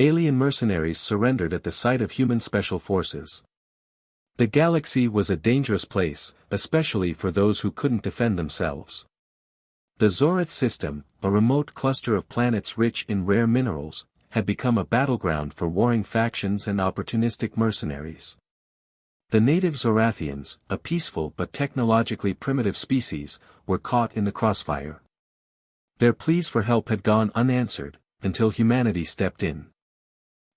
Alien mercenaries surrendered at the sight of human special forces. The galaxy was a dangerous place, especially for those who couldn't defend themselves. The Zorith system, a remote cluster of planets rich in rare minerals, had become a battleground for warring factions and opportunistic mercenaries. The native Zorathians, a peaceful but technologically primitive species, were caught in the crossfire. Their pleas for help had gone unanswered, until humanity stepped in.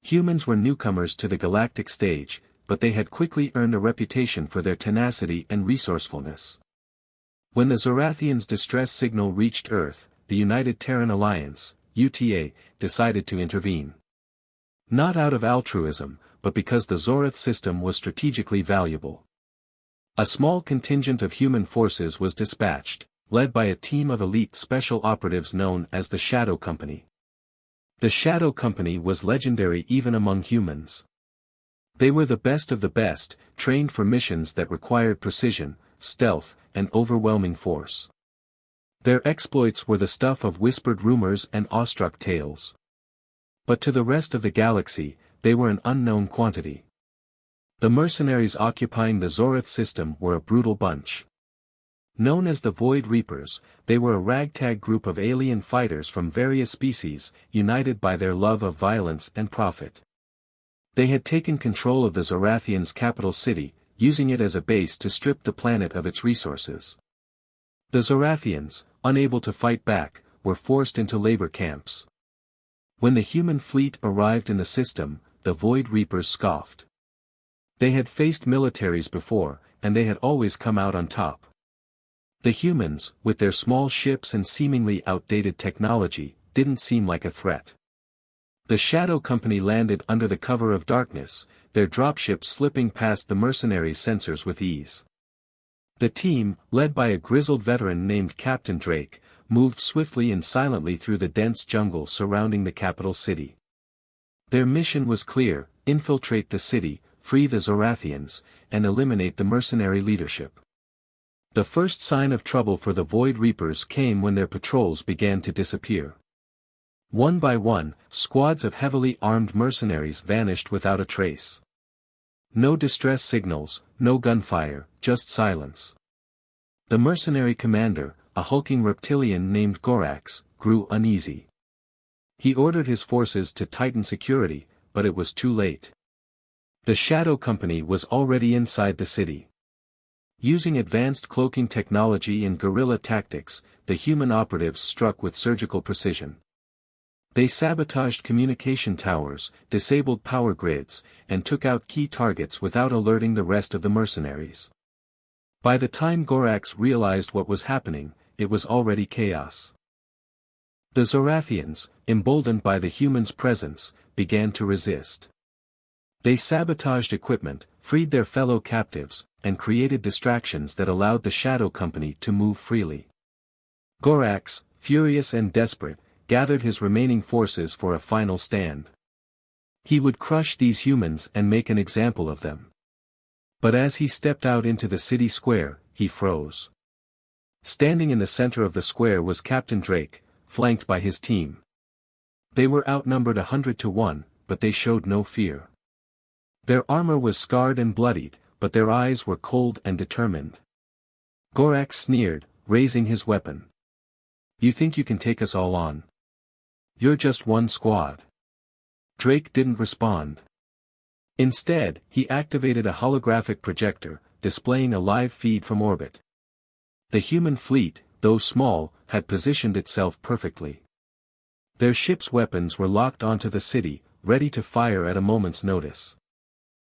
Humans were newcomers to the galactic stage, but they had quickly earned a reputation for their tenacity and resourcefulness. When the Zorathians' distress signal reached Earth, the United Terran Alliance, UTA, decided to intervene. Not out of altruism, but because the Zorith system was strategically valuable. A small contingent of human forces was dispatched, led by a team of elite special operatives known as the Shadow Company. The Shadow Company was legendary even among humans. They were the best of the best, trained for missions that required precision, stealth, and overwhelming force. Their exploits were the stuff of whispered rumors and awestruck tales. But to the rest of the galaxy, they were an unknown quantity. The mercenaries occupying the Zorith system were a brutal bunch. Known as the Void Reapers, they were a ragtag group of alien fighters from various species, united by their love of violence and profit. They had taken control of the Zorathians' capital city, using it as a base to strip the planet of its resources. The Zorathians, unable to fight back, were forced into labor camps. When the human fleet arrived in the system, the Void Reapers scoffed. They had faced militaries before, and they had always come out on top. The humans, with their small ships and seemingly outdated technology, didn't seem like a threat. The Shadow Company landed under the cover of darkness, their dropships slipping past the mercenaries' sensors with ease. The team, led by a grizzled veteran named Captain Drake, moved swiftly and silently through the dense jungle surrounding the capital city. Their mission was clear: infiltrate the city, free the Zorathians, and eliminate the mercenary leadership. The first sign of trouble for the Void Reapers came when their patrols began to disappear. One by one, squads of heavily armed mercenaries vanished without a trace. No distress signals, no gunfire, just silence. The mercenary commander, a hulking reptilian named Gorax, grew uneasy. He ordered his forces to tighten security, but it was too late. The Shadow Company was already inside the city. Using advanced cloaking technology and guerrilla tactics, the human operatives struck with surgical precision. They sabotaged communication towers, disabled power grids, and took out key targets without alerting the rest of the mercenaries. By the time Gorax realized what was happening, it was already chaos. The Zorathians, emboldened by the humans' presence, began to resist. They sabotaged equipment, freed their fellow captives, and created distractions that allowed the Shadow Company to move freely. Gorax, furious and desperate, gathered his remaining forces for a final stand. He would crush these humans and make an example of them. But as he stepped out into the city square, he froze. Standing in the center of the square was Captain Drake, flanked by his team. They were outnumbered 100 to 1, but they showed no fear. Their armor was scarred and bloodied, but their eyes were cold and determined. Gorax sneered, raising his weapon. "You think you can take us all on? You're just one squad." Drake didn't respond. Instead, he activated a holographic projector, displaying a live feed from orbit. The human fleet, though small, had positioned itself perfectly. Their ship's weapons were locked onto the city, ready to fire at a moment's notice.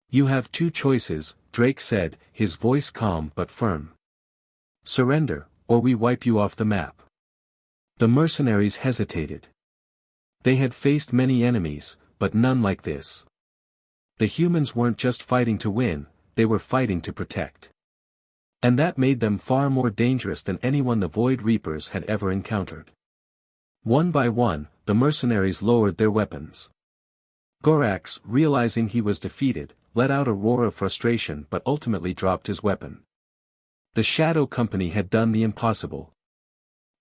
"You have two choices," Drake said, his voice calm but firm. "Surrender, or we wipe you off the map." The mercenaries hesitated. They had faced many enemies, but none like this. The humans weren't just fighting to win, they were fighting to protect. And that made them far more dangerous than anyone the Void Reapers had ever encountered. One by one, the mercenaries lowered their weapons. Gorax, realizing he was defeated, let out a roar of frustration but ultimately dropped his weapon. The Shadow Company had done the impossible.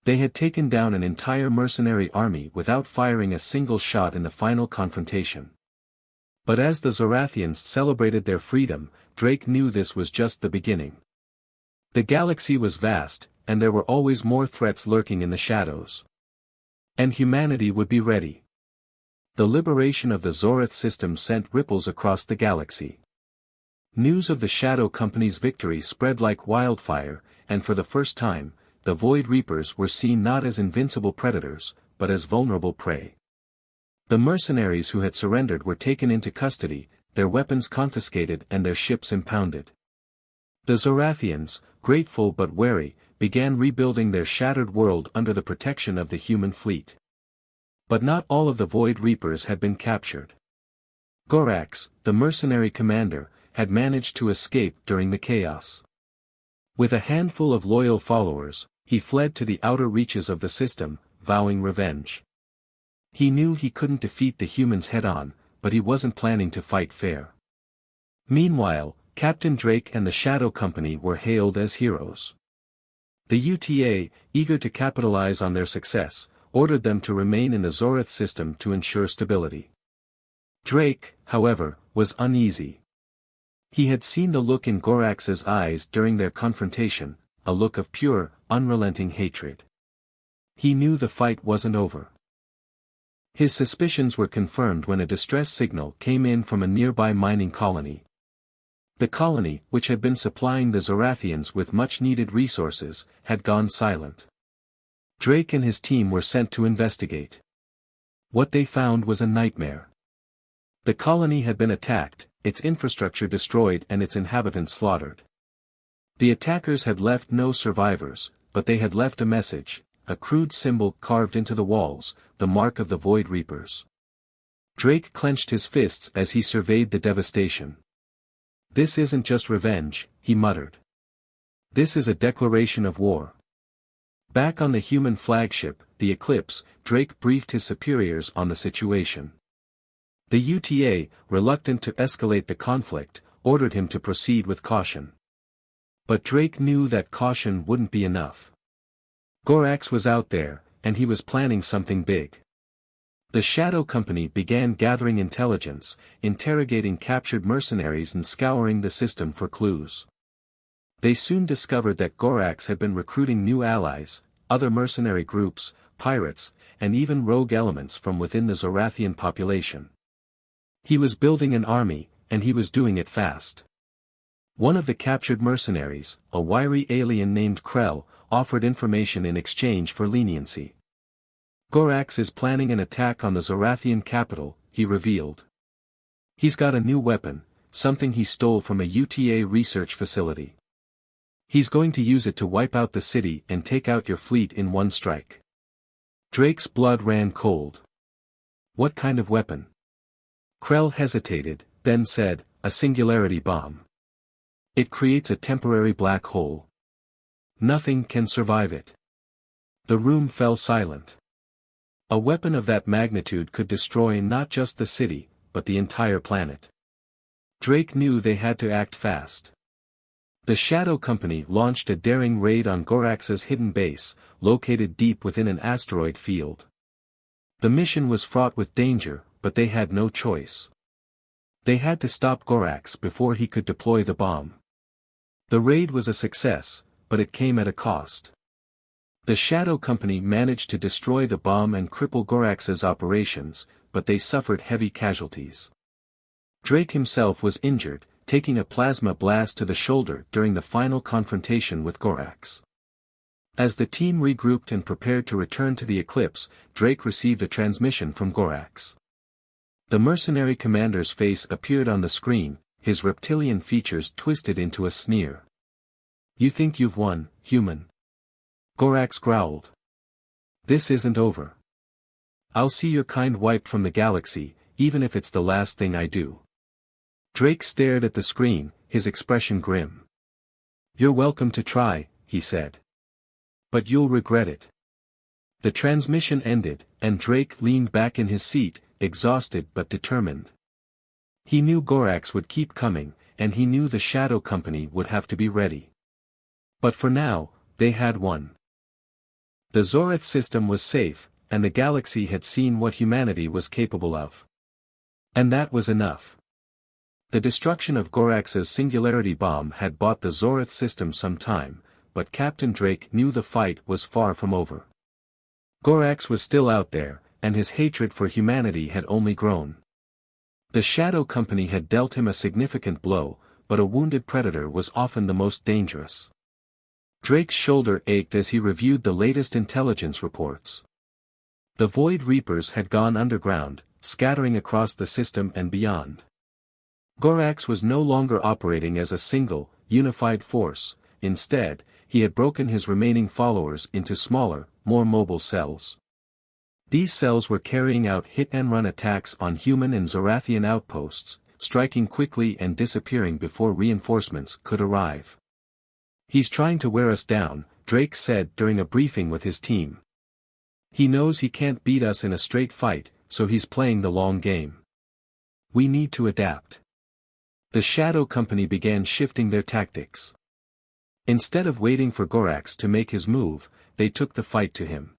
They had taken down an entire mercenary army without firing a single shot in the final confrontation. But as the Zorathians celebrated their freedom, Drake knew this was just the beginning. The galaxy was vast, and there were always more threats lurking in the shadows. And humanity would be ready. The liberation of the Zorath system sent ripples across the galaxy. News of the Shadow Company's victory spread like wildfire, and for the first time, the Void Reapers were seen not as invincible predators, but as vulnerable prey. The mercenaries who had surrendered were taken into custody, their weapons confiscated and their ships impounded. The Zorathians, grateful but wary, began rebuilding their shattered world under the protection of the human fleet. But not all of the Void Reapers had been captured. Gorax, the mercenary commander, had managed to escape during the chaos. With a handful of loyal followers, he fled to the outer reaches of the system, vowing revenge. He knew he couldn't defeat the humans head-on, but he wasn't planning to fight fair. Meanwhile, Captain Drake and the Shadow Company were hailed as heroes. The UTA, eager to capitalize on their success, ordered them to remain in the Zorath system to ensure stability. Drake, however, was uneasy. He had seen the look in Gorax's eyes during their confrontation, a look of pure, unrelenting hatred. He knew the fight wasn't over. His suspicions were confirmed when a distress signal came in from a nearby mining colony. The colony, which had been supplying the Zorathians with much-needed resources, had gone silent. Drake and his team were sent to investigate. What they found was a nightmare. The colony had been attacked, its infrastructure destroyed and its inhabitants slaughtered. The attackers had left no survivors, but they had left a message, a crude symbol carved into the walls, the mark of the Void Reapers. Drake clenched his fists as he surveyed the devastation. "This isn't just revenge," he muttered. "This is a declaration of war." Back on the human flagship, the Eclipse, Drake briefed his superiors on the situation. The UTA, reluctant to escalate the conflict, ordered him to proceed with caution. But Drake knew that caution wouldn't be enough. Gorax was out there, and he was planning something big. The Shadow Company began gathering intelligence, interrogating captured mercenaries and scouring the system for clues. They soon discovered that Gorax had been recruiting new allies, other mercenary groups, pirates, and even rogue elements from within the Zorathian population. He was building an army, and he was doing it fast. One of the captured mercenaries, a wiry alien named Krell, offered information in exchange for leniency. "Gorax is planning an attack on the Zorathian capital," he revealed. "He's got a new weapon, something he stole from a UTA research facility. He's going to use it to wipe out the city and take out your fleet in one strike." Drake's blood ran cold. "What kind of weapon?" Krell hesitated, then said, "A singularity bomb. It creates a temporary black hole. Nothing can survive it." The room fell silent. A weapon of that magnitude could destroy not just the city, but the entire planet. Drake knew they had to act fast. The Shadow Company launched a daring raid on Gorax's hidden base, located deep within an asteroid field. The mission was fraught with danger, but they had no choice. They had to stop Gorax before he could deploy the bomb. The raid was a success, but it came at a cost. The Shadow Company managed to destroy the bomb and cripple Gorax's operations, but they suffered heavy casualties. Drake himself was injured, taking a plasma blast to the shoulder during the final confrontation with Gorax. As the team regrouped and prepared to return to the Eclipse, Drake received a transmission from Gorax. The mercenary commander's face appeared on the screen, his reptilian features twisted into a sneer. "You think you've won, human?" Gorax growled. "This isn't over. I'll see your kind wiped from the galaxy, even if it's the last thing I do." Drake stared at the screen, his expression grim. "You're welcome to try," he said. "But you'll regret it." The transmission ended, and Drake leaned back in his seat, exhausted but determined. He knew Gorax would keep coming, and he knew the Shadow Company would have to be ready. But for now, they had won. The Zorith system was safe, and the galaxy had seen what humanity was capable of. And that was enough. The destruction of Gorax's singularity bomb had bought the Zorith system some time, but Captain Drake knew the fight was far from over. Gorax was still out there, and his hatred for humanity had only grown. The Shadow Company had dealt him a significant blow, but a wounded predator was often the most dangerous. Drake's shoulder ached as he reviewed the latest intelligence reports. The Void Reapers had gone underground, scattering across the system and beyond. Gorax was no longer operating as a single, unified force. Instead, he had broken his remaining followers into smaller, more mobile cells. These cells were carrying out hit-and-run attacks on human and Zorathian outposts, striking quickly and disappearing before reinforcements could arrive. "He's trying to wear us down," Drake said during a briefing with his team. "He knows he can't beat us in a straight fight, so he's playing the long game. We need to adapt." The Shadow Company began shifting their tactics. Instead of waiting for Gorax to make his move, they took the fight to him.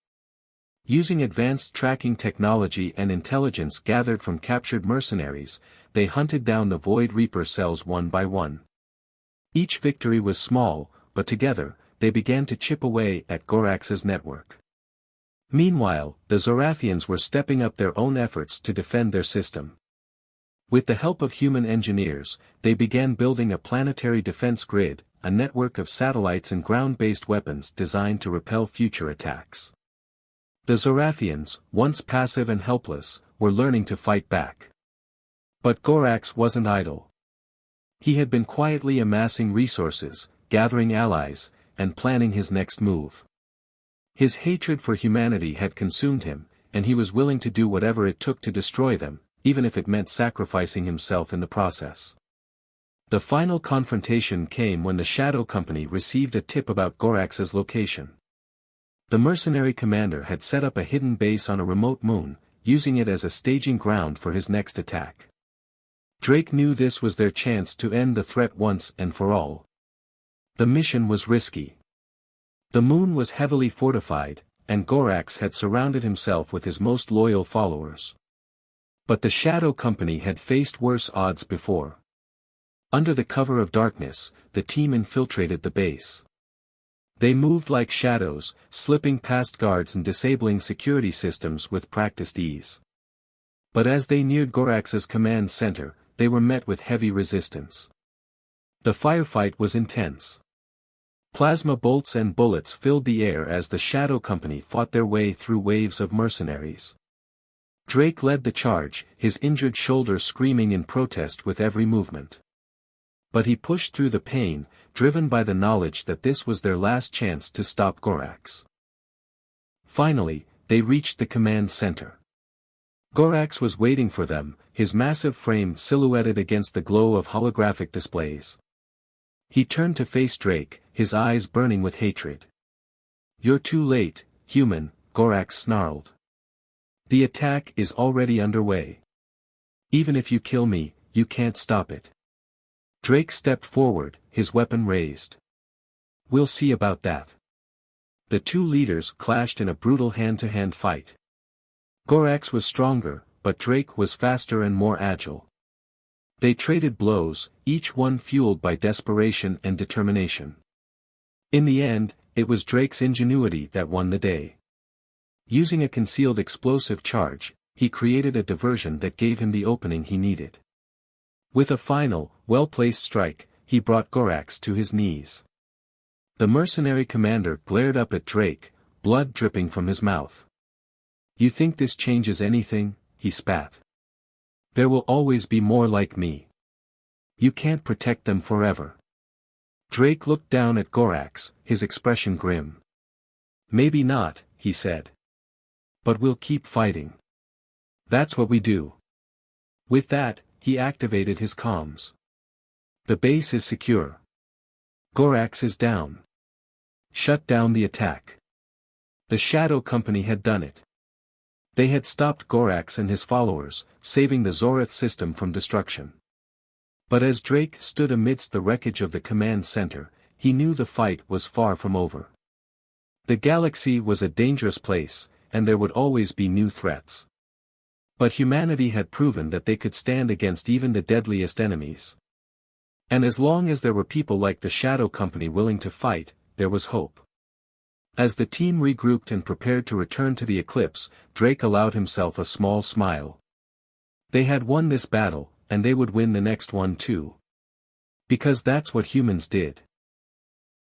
Using advanced tracking technology and intelligence gathered from captured mercenaries, they hunted down the Void Reaper cells one by one. Each victory was small, but together, they began to chip away at Gorax's network. Meanwhile, the Zorathians were stepping up their own efforts to defend their system. With the help of human engineers, they began building a planetary defense grid, a network of satellites and ground-based weapons designed to repel future attacks. The Zorathians, once passive and helpless, were learning to fight back. But Gorax wasn't idle. He had been quietly amassing resources, gathering allies, and planning his next move. His hatred for humanity had consumed him, and he was willing to do whatever it took to destroy them, even if it meant sacrificing himself in the process. The final confrontation came when the Shadow Company received a tip about Gorax's location. The mercenary commander had set up a hidden base on a remote moon, using it as a staging ground for his next attack. Drake knew this was their chance to end the threat once and for all. The mission was risky. The moon was heavily fortified, and Gorax had surrounded himself with his most loyal followers. But the Shadow Company had faced worse odds before. Under the cover of darkness, the team infiltrated the base. They moved like shadows, slipping past guards and disabling security systems with practiced ease. But as they neared Gorax's command center, they were met with heavy resistance. The firefight was intense. Plasma bolts and bullets filled the air as the Shadow Company fought their way through waves of mercenaries. Drake led the charge, his injured shoulder screaming in protest with every movement. But he pushed through the pain, driven by the knowledge that this was their last chance to stop Gorax. Finally, they reached the command center. Gorax was waiting for them, his massive frame silhouetted against the glow of holographic displays. He turned to face Drake, his eyes burning with hatred. "You're too late, human," Gorax snarled. "The attack is already underway. Even if you kill me, you can't stop it." Drake stepped forward, his weapon raised. "We'll see about that." The two leaders clashed in a brutal hand-to-hand fight. Gorax was stronger, but Drake was faster and more agile. They traded blows, each one fueled by desperation and determination. In the end, it was Drake's ingenuity that won the day. Using a concealed explosive charge, he created a diversion that gave him the opening he needed. With a final, well-placed strike, he brought Gorax to his knees. The mercenary commander glared up at Drake, blood dripping from his mouth. "You think this changes anything?" he spat. "There will always be more like me. You can't protect them forever." Drake looked down at Gorax, his expression grim. "Maybe not," he said. "But we'll keep fighting. That's what we do." With that, he activated his comms. "The base is secure. Gorax is down. Shut down the attack." The Shadow Company had done it. They had stopped Gorax and his followers, saving the Zorith system from destruction. But as Drake stood amidst the wreckage of the command center, he knew the fight was far from over. The galaxy was a dangerous place, and there would always be new threats. But humanity had proven that they could stand against even the deadliest enemies. And as long as there were people like the Shadow Company willing to fight, there was hope. As the team regrouped and prepared to return to the eclipse, Drake allowed himself a small smile. They had won this battle, and they would win the next one too. Because that's what humans did.